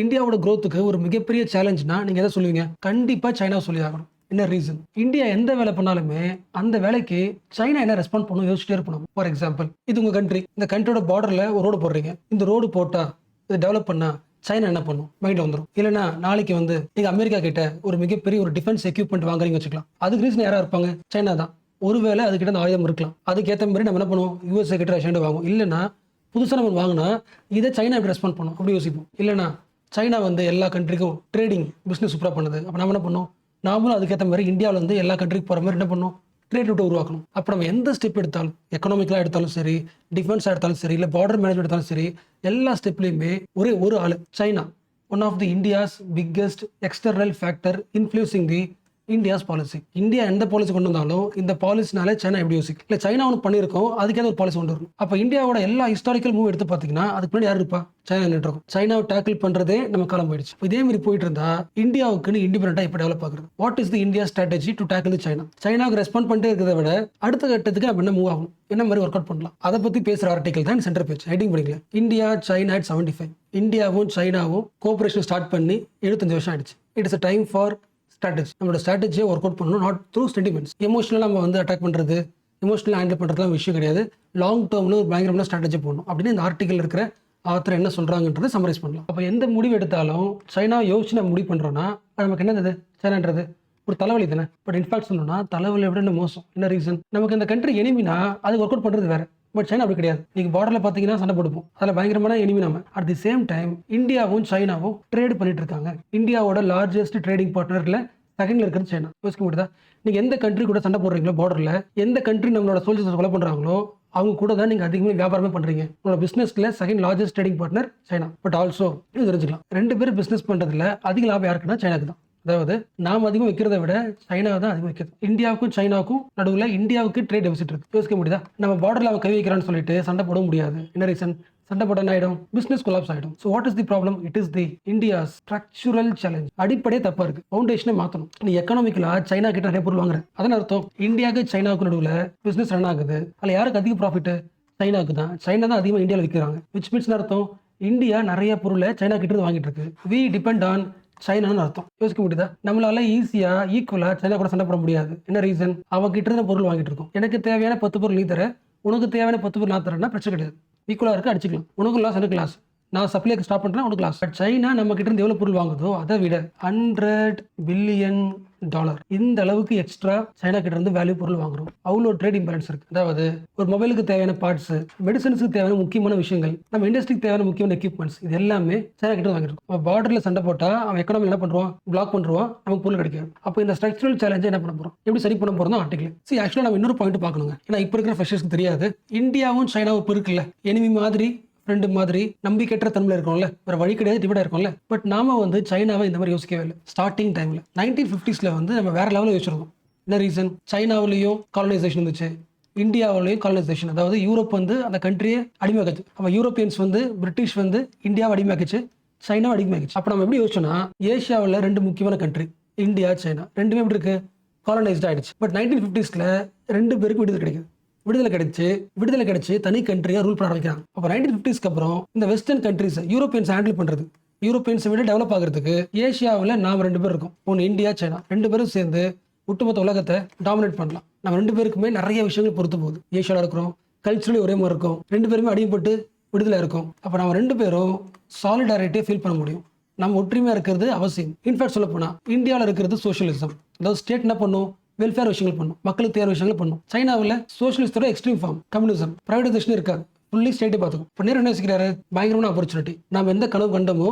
இந்தியாவோட growthக்கு ஒரு மிகப்பெரிய சேலஞ்ச்னா நீங்க எதை சொல்லுவீங்க? கண்டிப்பா சைனா சொல்லி ஆகணும். என்ன ரீசன்? இந்தியா எந்த வேலை பண்ணாலுமே அந்த வேலைக்கு சைனா என்ன ரெஸ்பாண்ட் பண்ணும் யோசிச்சுட்டே இருப்போம். ஃபார் எக்ஸாம்பிள் இது உங்க கண்ட்ரி. இந்த கண்ட்ரியோட பார்டர்ல ஒரு ரோடு போடுறீங்க. இந்த ரோடு போட்டா இதை டெவலப் பண்ணா சைனா என்ன பண்ணும்? மைண்ட்ல வந்துடும். இல்லைன்னா நாளைக்கு வந்து நீங்க அமெரிக்கா கிட்ட ஒரு மிகப்பெரிய ஒரு டிஃபென்ஸ் எக்யூப்மெண்ட் வாங்குறீங்க வச்சுக்கலாம். அதுக்கு ரீசன் யாரா இருப்பாங்க? சைனா தான். ஒருவேளை அதுக்கிட்ட அந்த ஆயுதம் இருக்கலாம். அதுக்கேற்ற மாதிரி நம்ம என்ன பண்ணுவோம்? யூஎஸ்ஏ கிட்ட ரஷ்யா வாங்குவோம். இல்லைன்னா புதுசாக நம்ம வாங்கினா இதை சைனா எப்படி ரெஸ்பாண்ட் பண்ணும் அப்படி யோசிப்போம். இல்லைன்னா சைனா வந்து எல்லா கண்ட்ரிக்கும் ட்ரேடிங் பிஸ்னஸ் சூப்பராக பண்ணுது. அப்போ நம்ம என்ன பண்ணோம்? நாமளும் அதுக்கேற்ற மாதிரி இந்தியாவில் வந்து எல்லா கண்ட்ரிக்கு போகிற மாதிரி என்ன பண்ணணும்? ட்ரேட் ரூட்டை உருவாக்கணும். அப்போ நம்ம எந்த ஸ்டெப் எடுத்தாலும், எக்கனாமிக்கலாக எடுத்தாலும் சரி, டிஃபென்ஸாக எடுத்தாலும் சரி, இல்லை பார்டர் மேனேஜ்மெண்ட் எடுத்தாலும் சரி, எல்லா ஸ்டெப்லையுமே ஒரே ஒரு ஆள் China. One of the India's biggest external factor influencing the India's policy. India எந்த பாலிசி கொண்டு வந்தாலும் இந்த பாலிசினாலே சைனா எப்படி யோசிக்கும்? இல்லை சைனா ஒன்று பண்ணியிருக்கோம், அதுக்கேற்ற ஒரு பாலிசி கொண்டு வரணும். அப்போ இந்தியாவோட எல்லா ஹிஸ்டாரிக்கல் மூவ் எடுத்து பார்த்தீங்கன்னா அதுக்கு முன்னாடி யார் இருப்பா? சைனா நின்றுருக்கும். சைனாவை டேக்கிள் பண்ணுறதே நம்ம காலம் போயிடுச்சு. இதே மாதிரி போயிட்டு இருந்தா இந்தியாவுக்குன்னு இண்டிபெண்டா இப்போ டெவலப் ஆகுது. What is the India strategy to tackle China? சைனாவுக்கு ரெஸ்பாண்ட் பண்ணிட்டே இருக்கிறத விட அடுத்த கட்டத்துக்கு நம்ம என்ன மூவ் ஆகணும், என்ன மாதிரி ஒர்க் அவுட் பண்ணலாம், அதை பற்றி பேசுகிற ஆர்டிகல் தான் சென்டர் பேஜ் ஹெட்டிங் பண்ணிக்கலாம். India China at 75. இந்தியாவும் சைனாவும் கோஆபரேஷன் ஸ்டார்ட் பண்ணி 75 வருஷம் ஆயிடுச்சு. It is a time for strategy. நம்மளோட ஸ்ட்ராட்டஜியை ஒர்க் அவுட் பண்ணணும், நாட் த்ரூ சென்டிமெண்ட்ஸ். எமோஷனலாக நம்ம வந்து அட்டாக் பண்ணுறது, எமோஷனலாக ஹேண்டில் பண்ணுறதுலாம் விஷயம் கிடையாது. லாங் டேர்மில் ஒரு பயங்கரமான ஸ்ட்ராட்டஜி போடணும் அப்படின்னு இந்த ஆர்டிகல் இருக்கிற ஆத்தர் என்ன சொல்கிறாங்கன்றதை சமரைஸ் பண்ணலாம். அப்போ எந்த முடிவு எடுத்தாலும் சைனா யோசிச்சு நம்ம முடிவு பண்ணுறோன்னா நமக்கு என்னது? சைனான்றது ஒரு தலைவலி தானே. பட் இன்ஃபேக்ட் சொல்லணும்னா தலைவலியை விட என்ன மோசம். என்ன ரீசன்? நமக்கு இந்த கண்ட்ரி எனிமினா அது ஒர்க் அவுட் பண்ணுறது வேறு. பட் சைனா அப்படி கிடையாது. நீங்கள் பார்டரில் பார்த்தீங்கன்னா சண்டை போடுப்போம், அதில் பயங்கரமான எனிமி நம்ம. அட் தி சேம் டைம் இந்தியாவும் சைனாவும் ட்ரேட் பண்ணிட்டு இருக்காங்க. இந்தியாவோட லார்ஜஸ்ட் ட்ரேடிங் பார்ட்னர்ல செகண்ட்ல இருக்கிறது சைனா. யோசிக்க முடியுதா? நீங்க எந்த கண்ட்ரி கூட சண்டை போடுறீங்களோ பார்டர்ல, எந்த கண்ட்ரி நம்மளோட சோல்ஜர்ஸ் கொலை பண்றாங்களோ அவங்க கூட தான் நீங்க அதிகமாக வியாபாரமே பண்றீங்க. உங்களோட பிசினஸ்ல second largest trading partner China. But also இது தெரிஞ்சுக்கலாம், ரெண்டு பேரும் பிசினஸ் பண்றதுல அதிக லாபம் யாருக்குன்னா சைனாக்கு தான். அதாவது நாம் அதிகம் வைக்கிறத விட சைனா தான் அதிகம் வைக்கிறது. இந்தியாவுக்கும் சைனாவுக்கும் நடுவில் இந்தியாவுக்கு ட்ரேட் டெபிசிட் இருக்கு. யோசிக்க முடியுதா? நம்ம பார்டர்ல அவன் கை வைக்கிறான்னு சொல்லிட்டு சண்டை போட முடியாது. என்ன ரீசன்? சண்டை போட ஆயிடும், பிசினஸ் கொலாப்ஸ் ஆயிடும். So what is the problem? It is the India's structural challenge. அடிப்படையே தப்பா இருக்கு. ஃபவுண்டேஷனை மாற்றணும். நீ எக்கனாமிக்கலா சைனா கிட்ட நிறைய பொருள் வாங்குற, அதன் அர்த்தம் இந்தியாவுக்கு சைனாவுக்கு நடுவில் பிசினஸ் ரன் ஆகுது. அதில் யாருக்கு அதிக ப்ராஃபிட்? சைனாவுக்கு தான். சைனா தான் அதிகமாக இந்தியாவில் விற்கிறாங்க. விச் மீன்ஸ் அர்த்தம் இந்தியா நிறைய பொருளை சைனா கிட்ட இருந்து வாங்கிட்டு இருக்கு. வி டிபெண்ட் ஆன் சைனான்னு அர்த்தம். யோசிக்க முடியுதா? நம்மளால ஈஸியா ஈக்குவலா சைனா கூட சண்டை போட முடியாது. என்ன ரீசன்? அவன் கிட்ட இருந்த பொருள் வாங்கிட்டு இருக்கோம். எனக்கு தேவையான 10 பொருள் நீ தர, உனக்கு தேவையான 10 பொருள் நான் தரேன்னா பிரச்சனை கிடையாது. ஈக்குவலா இருக்கு, அடிச்சுக்கலாம். உனக்கு லாஸ், எனக்கு லாஸ். நான் சப்ளைக்கு ஸ்டாப் பண்றேன், உனக்கு லாஸ். பட் சைனா நம்ம கிட்ட இருந்து எவ்வளவு பொருள் வாங்குதோ அதை விட $100 பில்லியன் இந்த அளவுக்கு எக்ஸ்ட்ரா சைனா கிட்ட இருந்து வேல்யூ பொருள் வாங்குறோம். அவ்வளோ ட்ரேட் இம்பேலன்ஸ் இருக்கு. அதாவது ஒரு மொபைலுக்கு தேவையான பார்ட்ஸ், மெடிசன்ஸுக்கு தேவையான முக்கியமான விஷயங்கள், நம்ம இண்டஸ்ட்ரிக்கு தேவையான முக்கியமான எக்யூப்மெண்ட்ஸ், இது எல்லாமே சைனா கிட்ட வாங்கிருக்கும். அப்போ பார்டர்ல சண்டை போட்டா அவன் எக்கனாமி என்ன பண்ணுவான்? பிளாக் பண்ணுவான், நமக்கு பொருள் கிடைக்காது. அப்போ இந்த ஸ்ட்ரக்சரல் சேலஞ்சை என்ன பண்ண போறோம்? எப்படி சரி பண்ண போறோம் ஆர்டிகல். ஆக்சுவலா நம்ம இன்னொரு பாயிண்ட் பார்க்கணுங்க. ஏன்னா இப்போ இருக்கிற ஃப்ரெஷர்ஸ்க்கு தெரியாது, இந்தியாவும் சைனாவும் இப்போ இருக்குல்ல எனிமி மாதிரி, ஃப்ரெண்டு மாதிரி, நம்பிக்கையற்ற தன்மையில் இருக்கும்ல, வேற வழி கிடையாது, டிவைட் இருக்கும்ல. பட் நாம வந்து சைனாவை இந்த மாதிரி யோசிக்கவே இல்லை. ஸ்டார்டிங் டைம்ல 1950s வந்து நம்ம வேற லெவலில் யோசிச்சிருந்தோம். என்ன ரீசன்? சைனாவிலையும் காலனைசேஷன் இருந்துச்சு, இந்தியாவிலையும் காலனைசேஷன். அதாவது யூரோப் வந்து அந்த கண்ட்ரியை அடிமையாக்குச்சு. அப்போ யூரோப்பியன்ஸ் வந்து பிரிட்டிஷ் வந்து இந்தியாவை அடிமையாக்குச்சு, சைனாவை அடிமையாக்குச்சு. அப்போ நம்ம எப்படி யோசிச்சோம்னா ஏஷியாவில் ரெண்டு முக்கியமான கண்ட்ரி இந்தியா சைனா ரெண்டுமே எப்படி இருக்கு? காலனைஸ்ட் ஆயிடுச்சு. பட் 1950s ரெண்டு பேருக்கு விடுதலை கிடைக்குது. விடுதலை கிடைச்சு தனி கண்ட்ரியா ரூல் பண்ண ஆரம்பிக்கிறாங்க. அப்போ 1950s அப்புறம் இந்த வெஸ்டர்ன் கண்ட்ரிஸ் யூரோப்பியன்ஸ் ஹேண்டில் பண்றது, யூரோப்பியன்ஸை விட டெவலப் ஆகிறதுக்கு ஏஷியாவில் நாம் ரெண்டு பேர் இருக்கோம். ஒன்று இந்தியா சைனா, ரெண்டு பேரும் சேர்ந்து ஒட்டுமொத்த உலகத்தை டாமினேட் பண்ணலாம். நம்ம ரெண்டு பேருக்குமே நிறைய விஷயங்கள் பொறுத்து போகுது. ஏஷியாவில் இருக்கிறோம், கல்ச்சரலி ஒரே மாதிரி இருக்கும், ரெண்டு பேருமே அடிமைப்பட்டு விடுதலை இருக்கும். அப்போ நம்ம ரெண்டு பேரும் சாலிடாரிட்டியை ஃபீல் பண்ண முடியும். நம்ம ஒற்றுமையா இருக்கிறது அவசியம். இன்ஃபேக்ட் சொல்ல போனா இந்தியாவில் இருக்கிறது சோஷியலிசம். அதாவது ஸ்டேட் என்ன பண்ணும்? வெல்ஃபேர் விஷயங்கள் பண்ணும், மக்களுக்கு தேவையான விஷயங்கள் பண்ணும். சைனாவில் சோஷியலிஸ்டோட எக்ஸ்ட்ரீம் ஃபார்ம் கம்யூனிசம், பிரைவேடைசேஷன் இருக்காது, ஃபுல்லி ஸ்டேட்டை பார்த்துக்கும். இப்போ நேரம் என்ன யோசிக்கிறாரு? பயங்கரமான ஆப்பர்ச்சுனிட்டி. நம்ம எந்த கனவு கண்டமோ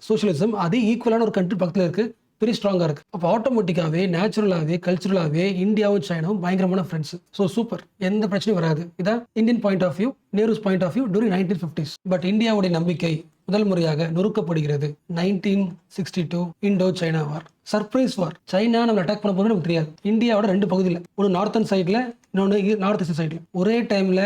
சோஷியலிசம் அது ஈக்குவலான ஒரு கண்ட்ரி பக்கத்தில் இருக்கு, பெரிய ஸ்ட்ராங்கா இருக்கு. அப்போ ஆட்டோமேட்டிக்காவே நேச்சுரலாவே கல்ச்சுரலாவே இந்தியாவும் சைனாவும் பயங்கரமான ஃப்ரெண்ட்ஸ். ஸோ சூப்பர், எந்த பிரச்சனையும் வராது. இதான் Indian point of view, Nehru's point of view during 1950s. But இந்தியாவுடைய நம்பிக்கை முதல் முறையாக நொறுக்கப்படுகிறது 1962 Indo China war. Surprise war. China நம்ம அட்டாக் பண்ண போது நமக்கு தெரியாது. இந்தியாவோட ரெண்டு பகுதியில், ஒரு நார்த்தன் சைட்ல, இன்னொன்று நார்த் ஈஸ்ட் சைட்ல, ஒரே டைம்ல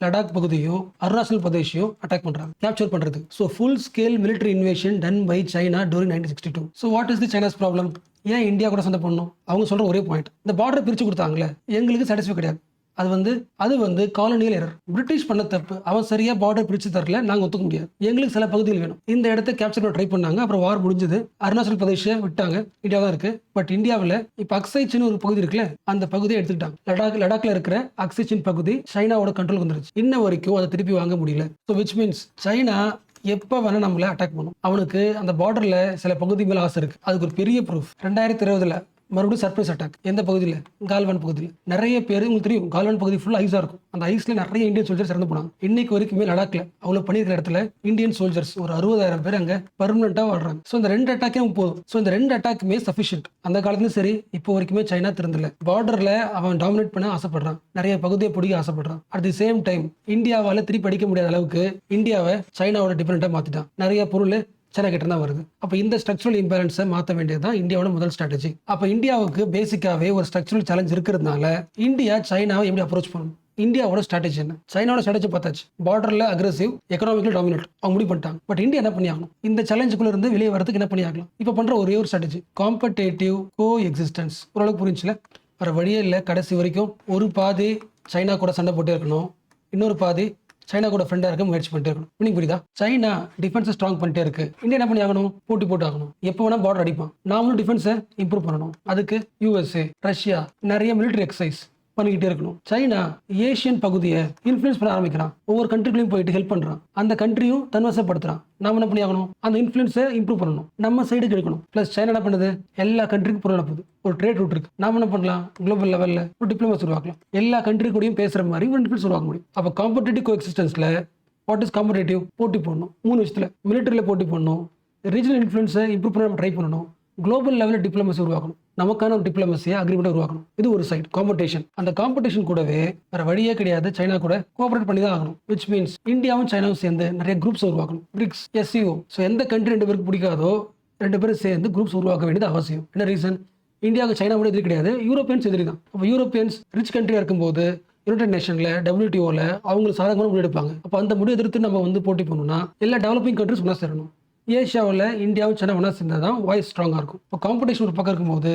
லடாக் பகுதியும் அருணாச்சல் பிரதேஷையும் அட்டாக் பண்றாங்க, கேப்சர் பண்றது. So full scale military invasion done by China during 1962. So what is the China's problem? ஏன் இந்தியா கூட சண்டை பண்ணணும்? அவங்க சொல்ற ஒரே பாயிண்ட், இந்த பார்டரை பிரிச்சு கொடுத்தாங்களே எங்களுக்கு சாட்டிஸ்ஃபை கிடையாது. அது காலனியல் எரர். பிரிட்டிஷ் பண்ண தப்பு. அவன் சரியா பார்டர் பிரிச்சு தரல, நாங்க ஒத்துக்க முடியாது. எங்களுக்கு சில பகுதிகள் வேணும். இந்த இடத்த கேப்சர் பண்ண ட்ரை பண்ணாங்க. அப்புறம் வார் முடிஞ்சது. அருணாச்சல் பிரதேஷை விட்டாங்க. இந்தியா தான் இருக்கு. பட் இந்தியாவில் இப்போ அக்சைச்சின்னு ஒரு பகுதி இருக்குல்ல, அந்த பகுதியை எடுத்துக்கிட்டாங்க. லடாக்ல இருக்கிற அக்சைச்சின் பகுதி சைனாவோட கண்ட்ரோலுக்கு வந்துருச்சு. இன்ன வரைக்கும் அதை திருப்பி வாங்க முடியல. ஸோ விச் மீன்ஸ் சைனா எப்போ வேணா நம்மள அட்டாக் பண்ணும். அவனுக்கு அந்த பார்டர்ல சில பகுதி மேல ஆசை இருக்கு. அதுக்கு ஒரு பெரிய ப்ரூஃப் 2020 மறுபடியும் சர்ப்ரைஸ் அட்டாக். எந்த பகுதியில்? கால்வான் பகுதியில். நிறைய பேர் உங்களுக்கு தெரியும், கால்வான் பகுதி ஃபுல் ஐஸா இருக்கும். அந்த ஐஸ்ல நிறைய இந்தியன் சோல்ஜர்ஸ் இறந்து போனாங்க. இன்னைக்கு வரைக்குமே லடாக்ல அவ்வளோ பண்ணியிருக்கிற இடத்துல இந்தியன் சோல்ஜர்ஸ் ஒரு 60,000 பேர் அங்கே பர்மனெண்டா வாழ்றாங்க. ஸோ இந்த 2 அட்டாக்கே போதும். ஸோ இந்த 2 அட்டாக்குமே சஃபிஷியன்ட். அந்த காலத்துலயும் சரி, இப்போ வரைக்குமே சைனா திறந்தல. பார்டர்ல அவன் டாமினேட் பண்ண ஆசைப்படுறான், நிறைய பகுதியை பிடிக்க ஆசைப்படுறான். அட் தி சேம் டைம் இந்தியாவால திருப்பி அடிக்க முடியாத அளவுக்கு இந்தியாவை சைனாவோட டிபெண்டா மாத்திட்டான். நிறைய பொருள் சைனா கிட்ட தான் வருது. அப்போ இந்த ஸ்ட்ரக்சரல் இம்பேலன்ஸை மாற்ற வேண்டியதுதான் இந்தியாவோட முதல் ஸ்ட்ராட்டஜி. அப்போ இந்தியாவுக்கு பேசிக்காவே ஒரு ஸ்ட்ரக்சரல் சேலஞ்ச் இருக்கிறதுனால இந்தியா சைனாவை எப்படி அப்ரோச் பண்ணணும்? இந்தியாவோட ஸ்ட்ராட்டஜி என்ன? சைனாவோட ஸ்ட்ராட்டஜி பார்த்தாச்சு. பார்டர்ல அக்ரெசிவ், எக்கனாமிக்கல் டாமினேட் அவங்க முடிவு பண்ணிட்டாங்க. பட் இந்தியா என்ன பண்ணி ஆகணும்? இந்த சேலஞ்சுக்குள்ள இருந்து வெளியே வரதுக்கு என்ன பண்ணி ஆகலாம்? இப்போ பண்ற ஒரே ஒரு ஸ்ட்ராட்டஜி காம்படேட்டிவ் கோ எக்ஸிஸ்டன்ஸ். ஓரளவுக்கு புரிஞ்சுல? வர வழியே இல்லை. கடைசி வரைக்கும் ஒரு பாதி சைனா கூட சண்டை போட்டே இருக்கணும், இன்னொரு பாதி சைனா கூட ஃப்ரெண்டா இருக்க முயற்சி பண்ணிட்டே இருக்கணும். மீனிங் புரியுதா? சைனா டிஃபென்ஸ் ஸ்ட்ராங் பண்ணிட்டே இருக்கு. இந்தியா என்ன பண்ணி ஆகணும்? போட்டி போட்டு ஆகணும். எப்போ வேணா பார்டர் அடிப்பான். நாமளும் டிஃபென்ஸை இம்ப்ரூவ் பண்ணணும். அதுக்கு USA, ரஷ்யா நிறைய மிலிட்டரி எக்ஸசைஸ் பண்ணிக்கிட்டே இருக்கணும். சைனா ஏஷியன் பகுதியை இன்ஃப்ளூயன்ஸ் பண்ண ஆரம்பிக்கிறான். ஒவ்வொரு கண்ட்ரிலையும் போயிட்டு ஹெல்ப் பண்றான். அந்த கண்ட்ரியும் தன்வசப்படுத்துறான். நாம என்ன பண்ணி ஆகணும்? அந்த இன்ஃப்ளூயன்ஸை இம்ப்ரூவ் பண்ணணும். நம்ம சைடுக்கு எடுக்கணும். பிளஸ் சைனா என்ன பண்ணுது? எல்லா கண்ட்ரிக்கும் பொருள் அனுப்புது. ஒரு ட்ரேட் ரூட் இருக்கு. நாம என்ன பண்ணலாம்? குளோபல் லெவல்ல ஒரு டிப்ளமசி உருவாக்கலாம். எல்லா கண்ட்ரி கூடயும் பேசுற மாதிரி ஒரு இன்ஃப்ளூயன்ஸ் உருவாக்க முடியும். அப்போ காம்படேட்டிவ் கோ எக்ஸிஸ்டன்ஸ்ல வாட் இஸ் காம்படேட்டிவ்? போட்டி போடணும். 3 விஷயத்துல மிலிட்டரியில் போட்டி போடணும், ரீஜனல் இன்ஃப்ளூயன்ஸை இம்ப்ரூவ் பண்ண நம்ம ட்ரை பண்ணணும், குளோபல் லெவலில் டிப்ளமசி உருவாக்கணும். நமக்கான ஒரு டிப்ளமசியை அக்ரிமெண்ட் உருவாக்கணும். இது ஒரு சைடு காம்படிஷன். அந்த காம்படிஷன் கூடவே வேற வழியே கிடையாது, சைனா கூட கோஆபரேட் பண்ணி தான் ஆகணும். விச் மீன்ஸ் இந்தியாவும் சைனாவும் சேர்ந்து நிறைய குரூப்ஸ் உருவாக்கணும். BRICS, SCO. ஸோ எந்த கண்ட்ரி 2 பேருக்கு பிடிக்காதோ 2 பேரும் சேர்ந்து குரூப்ஸ் உருவாக்க வேண்டியது அவசியம். என்ன ரீசன்? இந்தியாவுக்கு சைனா கூட எதிரி கிடையாது, யூரோப்பியன்ஸ் எதிரி தான். அப்போ யூரோப்பியன்ஸ் ரிச் கண்ட்ரியா இருக்கும்போது யுனைடெட் நேஷன்ல, WTOல அவங்களுக்கு சாதகமான முடிவு எடுப்பாங்க. அப்போ அந்த முடிவு எதிர்த்து நம்ம போட்டி பண்ணணும்னா எல்லா டெவலப்பிங் கண்ட்ரிஸ் ஒன்றா சேரணும். ஏஷியாவில் இந்தியாவும் சைனா ஒன்றா சேர்ந்தா தான் வாய்ஸ் ஸ்ட்ராங்காக இருக்கும். இப்போ காம்படிஷன் ஒரு பக்கம் இருக்கும்போது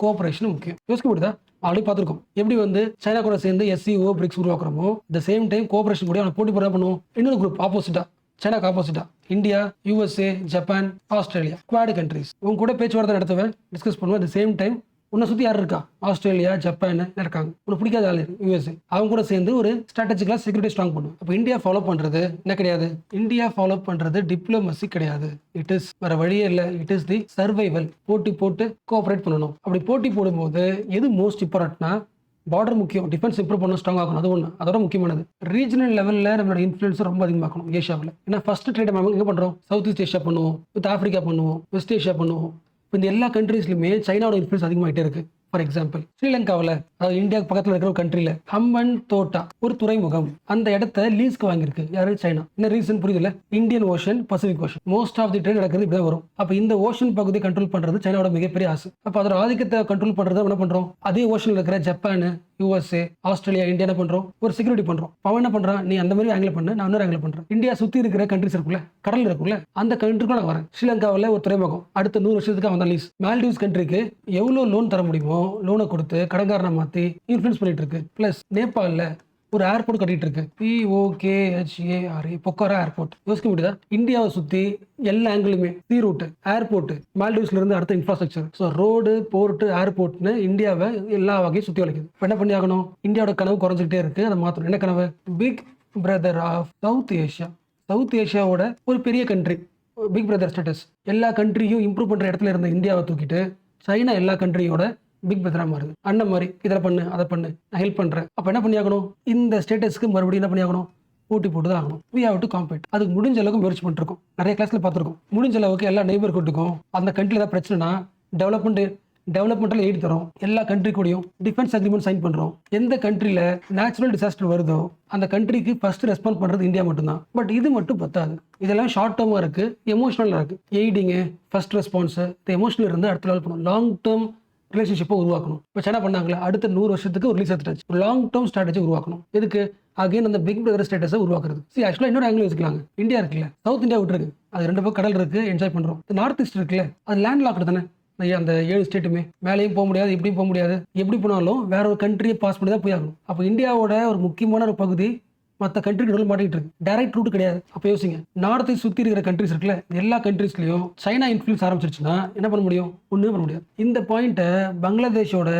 கோஆபரேஷன் முக்கியம். யோசிக்க முடியுதா? ஆல்ரெடி பார்த்துருக்கோம் எப்படி சைனா கூட சேர்ந்து SCO, பிரிக்ஸ் உருவாக்குறோமோ, த சேம் டைம் கோஆபரேஷன் கூட அவனை போட்டி போட பண்ணுவோம். இன்னொரு குரூப் ஆப்போசிட்டா, சைனாக்கு ஆப்போசிட்டா India, USA, Japan, Australia, quad countries. உங்க கூட பேச்சுவார்த்தை நடத்துவேன், டிஸ்கஸ் பண்ணுவேன். த சேம் டைம் உன்னை சுற்றி யார் இருக்கா? ஆஸ்திரேலியா, ஜப்பான் இருக்காங்க. உனக்கு பிடிக்காத ஆள் USA. அவங்க கூட சேர்ந்து ஒரு ஸ்ட்ராட்டஜிக்கலாக செக்யூரிட்டி ஸ்ட்ராங் பண்ணும். அப்போ இந்தியா ஃபாலோ பண்ணுறது என்ன கிடையாது? இந்தியா ஃபாலோ பண்ணுறது டிப்ளமசி கிடையாது. இட் இஸ் வேற வழியே இல்லை. It is the survival. போட்டி போட்டு கோஆபரேட் பண்ணணும். அப்படி போட்டி போடும்போது எது மோஸ்ட் இம்பார்ட்டன்ட்னா பார்டர் முக்கியம். டிஃபென்ஸ் இம்ப்ரூவ் பண்ணணும், ஸ்ட்ராங் ஆகணும். அது ஒன்று. அதோட முக்கியமானது ரீஜனல் லெவலில் நம்மளோட இன்ஃப்ளூயன்ஸ் ரொம்ப அதிகமாக்கணும் ஏஷியாவில். ஏன்னா ஃபர்ஸ்ட் ட்ரேட் நம்ம எங்கே பண்ணுறோம்? சவுத் ஈஸ்ட் ஏஷியா பண்ணுவோம், வித் ஆஃப்ரிக்கா பண்ணுவோம், வெஸ்ட் ஏஷியா பண்ணுவோம். இப்போ இந்த எல்லா கண்ட்ரீஸ்லையுமே சைனாவோட இன்ஃப்ளூயன்ஸ் அதிகமாகிட்டே இருக்கு. ஃபார் எக்ஸாம்பிள் ஸ்ரீலங்காவில், அதாவது இந்தியாவுக்கு பக்கத்தில் இருக்கிற ஒரு கண்ட்ரியில் ஹம்பன் தோட்டா ஒரு துறைமுகம், அந்த இடத்த லீஸ்க்கு வாங்கியிருக்கு. யாரு? சைனா. என்ன ரீசன் புரியுதுல்ல? Indian Ocean, Pacific Ocean, most of the trade நடக்கிறது இப்படிதான் வரும். அப்போ இந்த ஓஷன் பகுதியை கண்ட்ரோல் பண்றது சைனாவோட மிகப்பெரிய ஆசை. அப்போ அதோட ஆதிக்கத்தை கண்ட்ரோல் பண்றது என்ன பண்றோம்? அதே ஓஷன்ல இருக்கிற ஜப்பான், USA, ஆஸ்திரேலியா, இந்தியா என்ன பண்றோம்? ஒரு செக்யூரிட்டி பண்றோம். அவன் என்ன பண்றான்? நீ அந்த மாதிரி ஆங்கிள் பண்ணு, நான் இன்னொரு ஆங்கிள் பண்றேன். இந்தியா சுத்தி இருக்கிற கண்ட்ரிஸ் இருக்குல்ல, கடல் இருக்குல்ல, அந்த கண்ட்ரிக்கு நான் வரேன். ஸ்ரீலங்காவில் ஒரு துறைமுகம் அடுத்த 100 வருஷத்துக்கு அவன் தான் லீஸ். மால்டீவ்ஸ் கண்ட்ரிக்கு எவ்வளவு லோன் தர முடியுமோ லோனை கொடுத்து கடன்காரனை மாத்தி இன்ஃப்ளூயன்ஸ் பண்ணிட்டு இருக்கு. பிளஸ் நேபாளில் ஒரு ஏர்போர்ட் கட்டிட்டு இருக்கு, POKHAR, பொக்காரா ஏர்போர்ட். யோசிக்க முடியுதா? இந்தியாவை சுத்தி எல்லா ஆங்கிளுமே சீ ரூட், ஏர்போர்ட், மால்டீவ்ஸ்ல இருந்து அடுத்த இன்ஃப்ராஸ்ட்ரக்சர். ஸோ ரோடு, போர்ட், ஏர்போர்ட்னு இந்தியாவை எல்லா வகையும் சுத்தி வளைக்குது. இப்போ என்ன பண்ணி ஆகணும்? இந்தியாவோட கனவு குறைஞ்சிக்கிட்டே இருக்கு, அதை மாற்றணும். என்ன கனவு? Big brother of South Asia. South ஏஷியாவோட ஒரு பெரிய கண்ட்ரி, பிக் பிரதர் ஸ்டேட்டஸ். எல்லா கண்ட்ரியும் இம்ப்ரூவ் பண்ற இடத்துல இருந்த இந்தியாவை தூக்கிட்டு சைனா எல்லா கண்ட்ரியோட பிக் பிரதரா மாறுது. அண்ணன் மாதிரி இதில் பண்ணு, அதை பண்ணு, நான் ஹெல்ப் பண்றேன். அப்போ என்ன பண்ணி ஆகணும்? இந்த ஸ்டேட்டஸ்க்கு மறுபடியும் என்ன பண்ணி ஆகணும்? போட்டி போட்டு தான் ஆகணும். we have to compete. அதுக்கு முடிஞ்ச அளவுக்கு முயற்சி பண்ணிருக்கோம். நிறைய கிளாஸ்ல பார்த்துருக்கோம். முடிஞ்ச அளவுக்கு எல்லா நெய்பர்ஹுட்டுக்கும் அந்த கண்ட்ரியில் ஏதாவது பிரச்சனைனா டெவலப்மெண்ட்டில் எய்ட் தரோம். எல்லா கண்ட்ரி கூடயும் டிஃபென்ஸ் அக்ரிமெண்ட் சைன் பண்றோம். எந்த கண்ட்ரியில் நேச்சுரல் டிசாஸ்டர் வருதோ அந்த கண்ட்ரிக்கு ஃபர்ஸ்ட் ரெஸ்பாண்ட் பண்றது இந்தியா மட்டும்தான். பட் இது மட்டும் பத்தாது. இதெல்லாம் ஷார்ட் டேர்மா இருக்கு, எமோஷனலா இருக்கு. எய்டிங்கு, ஃபர்ஸ்ட் ரெஸ்பான்ஸ், எமோஷனல் இருந்து அடுத்த லெவல் பண்ணணும். லாங் டேர்ம் ரிலேஷன்ஷிப்பை உருவாக்கணும். இப்போ சைனா பண்ணாங்களே, அடுத்த 100 வருஷத்துக்கு ஒரு ரிலீஸ் எடுத்தாச்சு. லாங் டேர்ம் ஸ்ட்ராட்டஜி உருவாக்கணும். எதுக்கு? அகைன் அந்த பிக் பிரதர் ஸ்டேட்டஸை உருவாக்குறது. ஆக்சுவலாக இன்னொரு ஆங்கிள் வச்சுக்கலாங்க. இந்தியா இருக்குல்ல, சவுத் இந்தியா விட்டுருக்கு, அது 2 பக்கம் கடல் இருக்கு, என்ஜாய் பண்றோம். நார்த் ஈஸ்ட் இருக்குல்ல, அது லேண்ட் லாக்டு தானே. அந்த 7 ஸ்டேட்டுமே மேலேயும் போக முடியாது, இப்படியும் போக முடியாது. எப்படி போனாலும் வேற ஒரு கண்ட்ரியை பாஸ் பண்ணி தான் போய் ஆகணும். அப்போ இந்தியாவோட ஒரு முக்கியமான ஒரு பகுதி மற்ற கண்ட்ரிக்கு நடுவில் மாட்டிட்டு இருக்கு. டைரக்ட் ரூட் கிடையாது. அப்போ யோசிங்க, நார்த்தை சுற்றி இருக்கிற கண்ட்ரிஸ் இருக்குல்ல, எல்லா கண்ட்ரிஸ்லையும் சைனா இன்ஃப்ளூயன்ஸ் ஆரம்பிச்சிருச்சுன்னா என்ன பண்ண முடியும்? ஒன்றுமே பண்ண முடியாது. இந்த பாயிண்ட்டை பங்களாதேஷோட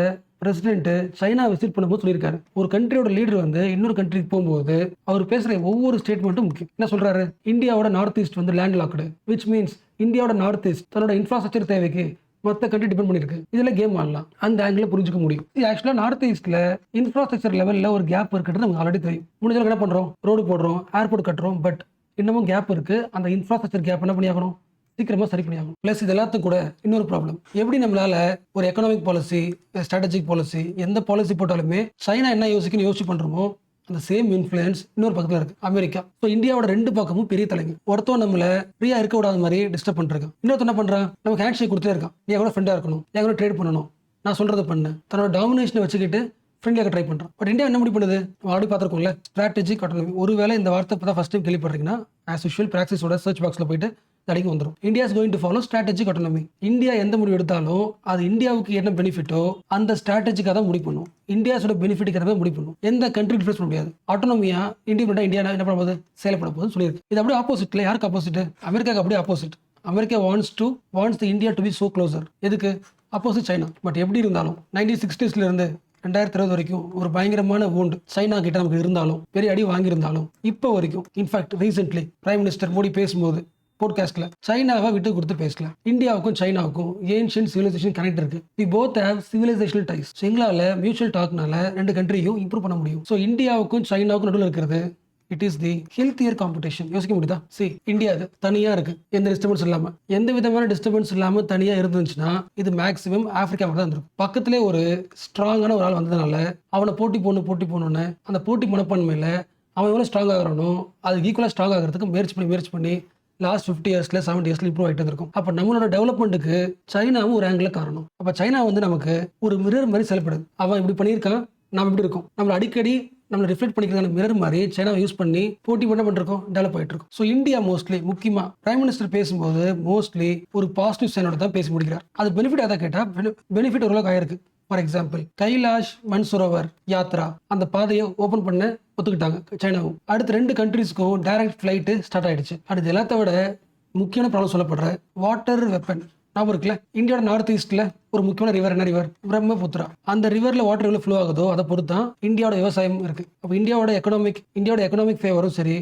பிரசிடென்ட் சைனா விசிட் பண்ணும்போது சொல்லியிருக்காரு. ஒரு கண்ட்ரியோட லீடர் வந்து இன்னொரு கண்ட்ரிக்கு போகும்போது அவர் பேசுற ஒவ்வொரு ஸ்டேட்மெண்ட்டும் முக்கியம். என்ன சொல்றாரு? இந்தியாவோட நார்த் ஈஸ்ட் வந்து லேண்ட் லாக்டு, விச் மீன்ஸ் இந்தியாவோட நார்த் ஈஸ்ட் தன்னோட இன்ஃப்ராஸ்ட்ரக்சர் தேவைக்கு மற்ற கண்ட்ரி டிபெண்ட் பண்ணிருக்கு. இதுல கேம் ஆடலாம். அந்த ஆங்கிள் புரிஞ்சுக்க முடியும். ஆக்சுவலா நார்த் ஈஸ்ட்ல இன்ஃப்ராஸ்ட்ரக்சர் லெவல்ல ஒரு கேப் இருக்குன்றது நமக்கு ஆல்ரெடி தெரியும். முடிஞ்சளவுக்கு என்ன பண்றோம்? ரோடு போடுறோம், ஏர்போர்ட் கட்டுறோம். பட் இன்னமும் கேப் இருக்கு. அந்த இன்ஃப்ராஸ்ட்ரக்சர் கேப் என்ன பண்ணியாகணும்? சீக்கிரமா சரி பண்ணியாகும். பிளஸ் இது எல்லாத்துக்கும் கூட இன்னொரு ப்ராப்ளம். எப்படி நம்மளால ஒரு எக்கனாமிக் பாலிசி, ஸ்ட்ராட்டஜிக் பாலிசி, எந்த பாலிசி போட்டாலுமே சைனா என்ன யோசிச்சு பண்றோமோ அந்த சேம் இன்ஃப்ளூயன்ஸ் இன்னொரு பக்கத்துல இருக்கு, அமெரிக்கா. ஸோ இந்தியாவோட 2 பக்கமும் பெரிய தலைங்க. ஒருத்தன் நம்மள ஃப்ரீயா இருக்க விடாத மாதிரி டிஸ்டர்ப் பண்ணிருக்கான். இன்னொருத்த என்ன பண்றான்? நமக்கு ஹேண்ட் ஷேக் கொடுத்துட்டே இருக்கான். நீ எவ்வளோ ஃப்ரெண்டா இருக்கணும், நீ எவ்வளோ ட்ரேட் பண்ணணும், நான் சொல்றதை பண்ணு. தன்னோட டாமினேஷனை வச்சுக்கிட்டு ஃப்ரெண்ட்லியாக ட்ரை பண்ணுறான். பட் இந்தியா என்ன முடிவு பண்ணுது? ஆல்ரெடி பார்த்துருக்கோம்ல, ஸ்ட்ராட்டஜிக் ஆட்டோனமி. ஒருவேளை இந்த வார்த்தை இப்போ தான் ஃபர்ஸ்ட் டைம் கேள்விப்படுறீங்கன்னா ஆஸ் யூஷுவல் பிராக்சிஸோட சர்ச் பாக்ஸில் போயிட்டு தடிக்கு வந்துடும். India is going to follow strategic autonomy. India எந்த முடிவு எடுத்தாலும் அது இந்தியாவுக்கு என்ன பெனிஃபிட்டோ அந்த ஸ்ட்ராட்டஜிக்காக தான் முடிவு பண்ணும். இந்தியாஸோட பெனிஃபிட்டுக்கு ஏதாவது முடிவு பண்ணும். எந்த கண்ட்ரி டிஃபரன்ஸ் பண்ண முடியாது. ஆட்டோனமியா இண்டிபெண்டா இந்தியா என்ன பண்ண போகுது? செயல்பட போகுதுன்னு சொல்லியிருக்கு. இது அப்படியே ஆப்போசிட்ல. யாருக்கு ஆப்போசிட்? அமெரிக்காவுக்கு அப்படியே opposite. America wants the India to be so closer. எதுக்கு? Opposite China. பட் எப்படி இருந்தாலும் 1960s இருந்து 2020 வரைக்கும் ஒரு பயங்கரமான wound சைனா கிட்ட நமக்கு இருந்தாலும், பெரிய அடி வாங்கியிருந்தாலும், இப்போ வரைக்கும் in fact recently prime minister Modi பேசும்போது போட்காஸ்ட்ல சைனாவை விட்டு கொடுத்து பேசல. இந்தியாவுக்கும் சைனாவுக்கும் ஏன்ஷியன்ட் சிவிலைசேஷன் கனெக்ட் இருக்கு. We both have civilisational ties. எங்களால மியூச்சுவல் டாக்னால 2 கண்ட்ரியும் இம்ப்ரூவ் பண்ண முடியும். ஸோ இந்தியாவுக்கும் சைனாவுக்கும் நடுவில் இருக்கிறது it is the healthier competition. யோசிக்க முடியுதா? இந்தியா அது தனியா இருக்கு, எந்த டிஸ்டர்பன்ஸ் இல்லாம, எந்த விதமான டிஸ்டர்பன்ஸ் இல்லாம தனியா இருந்துச்சுன்னா இது மேக்ஸிமம் ஆப்பிரிக்கா தான் இருக்கும். பக்கத்திலே ஒரு ஸ்ட்ராங்கான ஒரு ஆள் வந்ததுனால அவனை போட்டி போடணும்னு அந்த போட்டி மனப்பான்மையில அவன் எவ்வளவு ஸ்ட்ராங் ஆகிறானோ அதுக்கு ஈக்குவலா ஸ்ட்ராங் ஆகிறதுக்கு முயற்சி பண்ணி லாஸ்ட் 50 இயர்ஸ்ல 70 இயர்ஸ்ல இம்ப்ரூவ் ஆகிட்டு இருக்கும். அப்ப நம்மளோட டெவலப்மெண்ட்டுக்கு சைனாவும் ஒரு ஆங்கிள் காரணம். அப்ப சைனா வந்து நமக்கு ஒரு மிரர் மாதிரி செயல்படுது. அவன் இப்படி பண்ணியிருக்கான், நாம இப்படி இருக்கோம். நம்மள அடிக்கடி நம்மளை ரிஃப்ளெக்ட் பண்ணிக்கிறதான மிரர் மாதிரி சைனாவை யூஸ் பண்ணி போட்டி பண்ணிருக்கோம், டெவலப் ஆகிட்டு இருக்கும். ஸோ இந்தியா மோஸ்ட்லி முக்கியமா பிரைம் மினிஸ்டர் பேசும்போது மோஸ்ட்லி ஒரு பாசிட்டிவ் சைனோட தான் பேசி முடிக்கிறார். அது பெனிஃபிட் எதாவது கேட்டா பெனிஃபிட் ஓரளவுக்கு ஆயிருக்கு. ஃபார் எக்ஸாம்பிள் கைலாஷ் மன்சரோவர் யாத்ரா அந்த பாதையை ஓபன் பண்ண ஒத்துக்கிட்டாங்க சைனாவும். அடுத்த 2 கண்ட்ரீஸ்க்கும் டைரக்ட் ஃபிளைட் ஸ்டார்ட் ஆயிடுச்சு. அடுத்து எல்லாத்த விட முக்கியமான ப்ராப்ளம் சொல்லப்படுற வாட்டர் வெப்பன் ஞாபகம் இருக்குல்ல? இந்தியாவோட நார்த் ஈஸ்ட்ல ஒரு முக்கியமான ரிவர், என்ன ரிவர்? பிரம்மபுத்திரா. அந்த ரிவர்ல வாட்டர் எவ்வளவு ஃப்ளோ ஆகுதோ அதை பொறுத்து தான் இந்தியாவோட விவசாயம் இருக்கு. அப்போ இந்தியாவோட எக்கனாமிக் ஃபேவரும் சரி,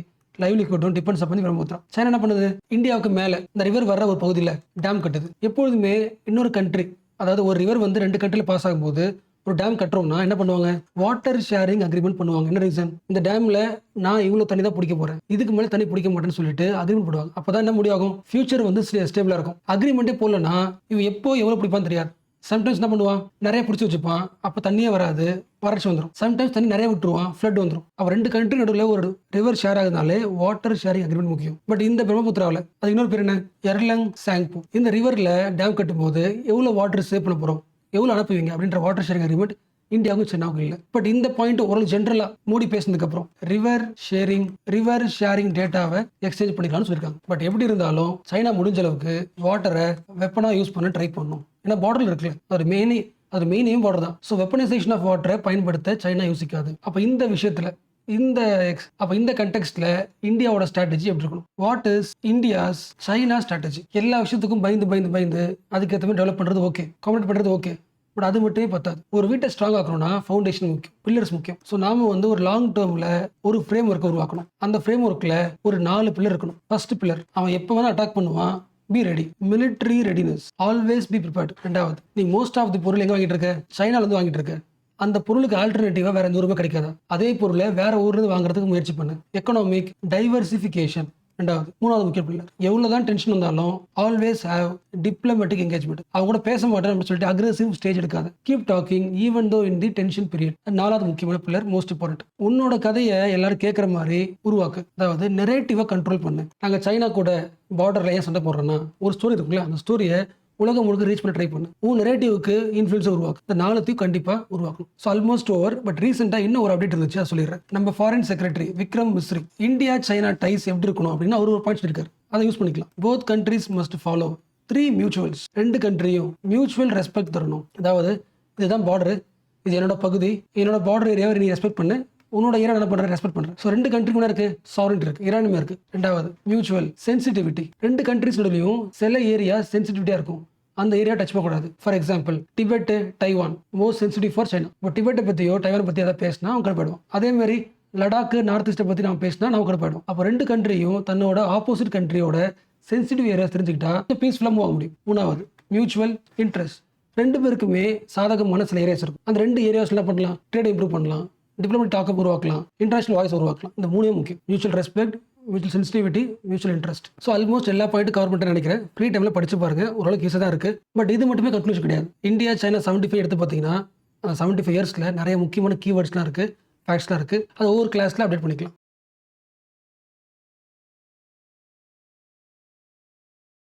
லைவ்லிஹுட்டும் டிபெண்ட்ஸ் பண்ணி பிரம்மபுத்திரா. சைனா என்ன பண்ணுது? இந்தியாவுக்கு மேல இந்த ரிவர் வர்ற ஒரு பகுதியில் டேம் கட்டுது. எப்பொழுதுமே இன்னொரு கண்ட்ரி, அதாவது ஒரு ரிவர் வந்து 2 கண்ட்ரில பாஸ் ஆகும்போது ஒரு டேம் கட்டுறோம்னா என்ன பண்ணுவாங்க? வாட்டர் ஷேரிங் அக்ரிமெண்ட் பண்ணுவாங்க. என்ன ரீசன்? இந்த டேம்ல நான் இவ்வளவு தண்ணி தான் பிடிக்க போறேன், இதுக்கு மேல தண்ணி பிடிக்க மாட்டேன்னு சொல்லிட்டு அக்ரிமெண்ட் பண்ணுவாங்க. அப்பதான் என்ன முடியாகும்? ஃபியூச்சர் வந்து ஸ்டேபிளா இருக்கும். அக்ரிமெண்டே போடலன்னா இவன் எப்போ எவ்வளவு பிடிப்பான்னு தெரியாது. சம்டைம்ஸ் என்ன பண்ணுவான்? நிறைய பிடிச்சி வச்சுப்பான், அப்ப தண்ணியே வராது, வறட்சி வந்துடும். சம்டைம்ஸ் தண்ணி நிறைய விட்டுருவான், ஃப்ளட் வந்துடும். அப்ப 2 கண்ட்ரி நடுவில் ஒரு ரிவர் ஷேர் ஆகுதுனாலே வாட்டர் ஷேரிங் அக்ரிமெண்ட் முக்கியம். பட் இந்த பிரம்மபுத்திராவில் அது இன்னொரு பேர் என்ன? எர்லங் சாங்பு. இந்த ரிவர்ல டேம் கட்டும் போது எவ்வளவு வாட்டர் சேவ் பண்ண போறோம், எவ்வளவு அனுப்புவீங்க அப்படின்ற வாட்டர் ஷேரிங் அக்ரிமெண்ட் இந்தியாவுக்கும் சைனாவுக்கும் இல்லை. பட் இந்த பாயிண்ட் ஒரு ஜென்ரலா மோடி பேசினதுக்கு அப்புறம் ரிவர் ஷேரிங் டேட்டாவை எக்ஸ்சேஞ்ச் பண்ணிக்கலாம்னு சொல்லியிருக்காங்க. பட் எப்படி இருந்தாலும் சைனா முடிஞ்ச அளவுக்கு வாட்டரை வெப்பனா யூஸ் பண்ண ட்ரை பண்ணும். ஏன்னா பார்டர் இருக்குல்ல, அது மெயின் பார்டர் தான். ஸோ வெப்பனைசேஷன் ஆஃப் வாட்டரை பயன்படுத்த சைனா யோசிக்காது. அப்ப இந்த விஷயத்துல இந்த கண்டெக்ஸ்ட்ல இந்தியாவோட ஸ்ட்ராட்டஜி எப்படி இருக்கணும்? What is India's China strategy? எல்லா விஷயத்துக்கும் பயந்து அதுக்கேற்ற மாதிரி டெவலப் பண்றது ஓகே, காம்பனேட் பண்றது ஓகே. பட் அது மட்டுமே பத்தாது. ஒரு வீட்டை ஸ்ட்ராங் ஆக்கணும்னா ஃபவுண்டேஷன் முக்கியம், பில்லர்ஸ் முக்கியம். ஸோ நாம வந்து ஒரு லாங் டேர்ம்ல ஒரு ஃப்ரேம் ஒர்க்கை உருவாக்கணும். அந்த ஃப்ரேம் ஒர்க்ல ஒரு 4 பில்லர் இருக்கணும். ஃபர்ஸ்ட் பில்லர், அவன் எப்போ வேணா அட்டாக் பண்ணுவான், be ready, military readiness, always be prepared. 2வது, நீ மோஸ்ட் ஆஃப் தி பொருள் எங்க வாங்கிட்டு இருக்க? சைனால இருந்து வாங்கிட்டு இருக்க. அந்த பொருளுக்கு ஆல்டர்னேட்டிவா வேற எந்த ஊருமே கிடைக்காதா? அதே பொருளை வேற ஊர்ல இருந்து வாங்குறதுக்கு முயற்சி பண்ணு. எக்கனாமிக் டைவர்சிஃபிகேஷன் 2வது. 3வது முக்கிய பில்லர், எவ்வளவுதான் டென்ஷன் வந்தாலும் ஆல்வேஸ் ஹேவ் டிப்ளமேட்டிக் என்கேஜ்மெண்ட். அவங்க கூட பேச மாட்டேன் அப்படின்னு சொல்லிட்டு அக்ரெசிவ் ஸ்டேஜ் எடுக்காது. கீப் டாக்கிங் ஈவன் தோ இன் தி டென்ஷன் பீரியட். 4வது முக்கியமான பில்லர், மோஸ்ட் இம்பார்ட்டன்ட், உன்னோட கதையை எல்லாரும் கேட்கற மாதிரி உருவாக்கு. அதாவது நெரேட்டிவா கண்ட்ரோல் பண்ணு. நாங்க சைனா கூட பார்டர்ல ஏன் சண்டை போடுறோம்னா ஒரு ஸ்டோரி இருக்குல்ல, அந்த ஸ்டோரியை உலகம் முழுக்க ரீச் பண்ண ட்ரை பண்ணு. உன் நெரேட்டிவ்க்கு இன்ஃப்ளூயன்ஸ் உருவாக்கும். இந்த 4த்தையும் கண்டிப்பா உருவாக்கும். So almost over. பட் ரீசெண்டா இன்னும் ஒரு அப்டேட் இருந்துச்சு, அதை சொல்லிடுறேன். நம்ம foreign secretary Vikram Misri India China ties எப்படி இருக்கணும் அப்படின்னு அவர் ஒரு பாயிண்ட் சொல்லியிருக்காரு. அதை யூஸ் பண்ணிக்கலாம். Both countries must follow 3 mutuals. 2 கண்ட்ரியும் மியூச்சுவல் ரெஸ்பெக்ட் தரணும். அதாவது இதுதான் பார்டரு, இது என்னோட பகுதி, என்னோட பார்டர் ஏரியாவை நீ ரெஸ்பெக்ட் பண்ணு, உன்னோட ஏரியா என்ன பண்ற ரெஸ்பெக்ட் பண்றேன். ஸோ 2 கண்ட்ரிக்கு என்ன இருக்கு, சாவரிட்டி இருக்கு, இரானுமே இருக்கு. ரெண்டாவது மியூச்சுவல் சென்சிட்டிவிட்டி. 2 கண்ட்ரிஸ் நடுவிலையும் சில ஏரியா சென்சிட்டிவிட்டியா இருக்கும், அந்த ஏரியா டச் பண்ணக்கூடாது. For example Tibet, Taiwan most sensitive for China. இப்போ டிபெட்டை பற்றியோ டைவானை பற்றி எதாவது பேசினா அவங்க போயிடும். அதே மாதிரி லடாக்கு, நார்த் ஈஸ்ட்டை பற்றி நம்ம பேசினா நம்ம போயிடும். அப்போ 2 கண்ட்ரியும் தன்னோட ஆப்போசிட் கண்ட்ரியோட சென்சிட்டிவ் ஏரியா தெரிஞ்சுக்கிட்டா பீஸ்ஃபுல்லாக மூவ் ஆக முடியும். 3வது மியூச்சுவல் இன்ட்ரெஸ்ட். 2 பேருக்குமே சாதகமான சில ஏரியாஸ் இருக்கும். அந்த 2 ஏரியாஸ் என்ன பண்ணலாம், ட்ரேட் இம்ப்ரூவ் பண்ணலாம், டிப்ளமேட்டிக் டாக்கப் உருவாக்கலாம், இன்டர்நேஷனல் வாய்ஸ் உருவாக்கலாம். இந்த 3 முக்கியம். Mutual respect, mutual sensitivity, mutual interest. So almost எல்லா பாயிண்ட் கவர் பண்ணிட்டு நினைக்கிறேன். ஃப்ரீ டைமில் படிச்சு பாருங்க, ஓரளவுக்கு ஈஸியாக தான் இருக்குது. பட் இது மட்டுமே கன்க்ளூஷன் கிடையாது. இந்தியா சைனா 75 எடுத்து பார்த்தீங்கன்னா 75 இயர்ஸில் நிறைய முக்கியமான கீவேர்ட்ஸ்லாம் இருக்குது, ஃபேக்ட்ஸ்லாம் இருக்குது. அது ஒவ்வொரு கிளாஸில் அப்டேட் பண்ணிக்கலாம்.